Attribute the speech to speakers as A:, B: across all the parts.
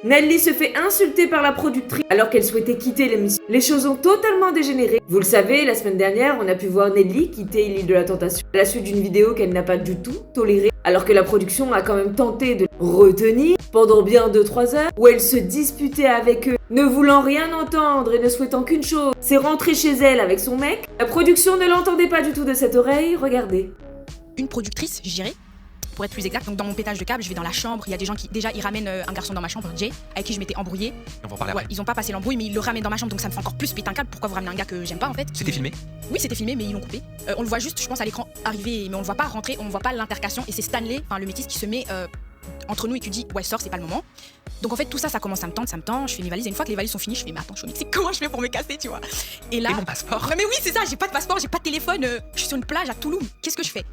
A: Nelly se fait insulter par la productrice alors qu'elle souhaitait quitter l'émission. Les choses ont totalement dégénéré. Vous le savez, la semaine dernière, on a pu voir Nelly quitter l'île de la Tentation à la suite d'une vidéo qu'elle n'a pas du tout tolérée, alors que la production a quand même tenté de retenir pendant bien 2-3 heures, où elle se disputait avec eux, ne voulant rien entendre et ne souhaitant qu'une chose, c'est rentrer chez elle avec son mec. La production ne l'entendait pas du tout de cette oreille, regardez.
B: Une productrice, je dirais, pour être plus exact. Donc dans mon pétage de câble, je vais dans la chambre, il y a des gens qui, déjà, ils ramènent un garçon dans ma chambre, Jay, avec qui je m'étais embrouillée.
C: On va en parler
B: Ouais,
C: après.
B: ils ont pas passé l'embrouille, mais ils le ramènent dans ma chambre, donc ça me fait encore plus péter un câble. Pourquoi vous ramenez un gars que j'aime pas en fait?
C: C'était filmé?
B: Oui, c'était filmé, mais ils l'ont coupé. On le voit juste, je pense, à l'écran arriver, mais on le voit pas rentrer, on voit pas l'intercation, et c'est Stanley, enfin le métis, qui se met entre nous et qui dit ouais, sors, c'est pas le moment. Donc en fait, tout ça, ça commence à me tendre, je fais mes valises, et une fois que les valises sont finies, je fais mais attends, Chonique, c'est comment je fais pour me casser, tu vois? Et là.
C: Et mon passeport?
B: Mais oui, c'est ça, j'ai pas de passeport, j'ai pas de téléphone, je suis sur une plage à Toulouse, qu'est-ce que je fais?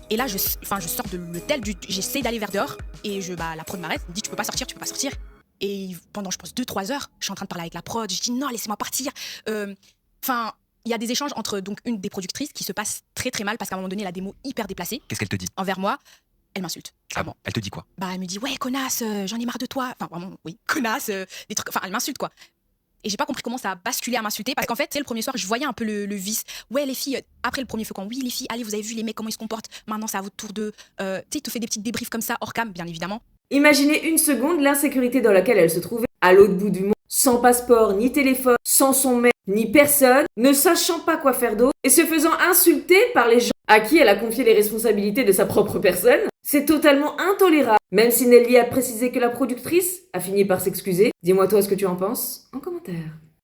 B: Et là, je sors de l'hôtel, j'essaie d'aller vers dehors, et la prod m'arrête, me dit tu peux pas sortir. Et pendant, je pense, 2-3 heures, je suis en train de parler avec la prod, je dis non, laissez-moi partir. Enfin, il y a des échanges entre donc une des productrices qui se passe très très mal parce qu'à un moment donné, la démo hyper déplacée
C: Qu'est-ce qu'elle te dit?
B: envers moi, elle m'insulte.
C: Ah bon? Elle te dit quoi?
B: Bah, elle me dit ouais, connasse, j'en ai marre de toi. Enfin, vraiment, oui, connasse, des trucs. Enfin, elle m'insulte quoi. Et j'ai pas compris comment ça a basculé à m'insulter parce qu'en fait, c'est le premier soir, je voyais un peu le vice. Ouais, les filles, après le premier feu camp, oui, les filles, allez, vous avez vu les mecs, comment ils se comportent. Maintenant, c'est à votre tour de. Tu sais, il te fait des petites débriefs comme ça, hors cam, bien évidemment.
A: Imaginez une seconde l'insécurité dans laquelle elle se trouvait, à l'autre bout du monde, sans passeport, ni téléphone, sans son mec, ni personne, ne sachant pas quoi faire d'autre, et se faisant insulter par les gens à qui elle a confié les responsabilités de sa propre personne. C'est totalement intolérable. Même si Nelly a précisé que la productrice a fini par s'excuser. Dis-moi toi ce que tu en penses en commentaire.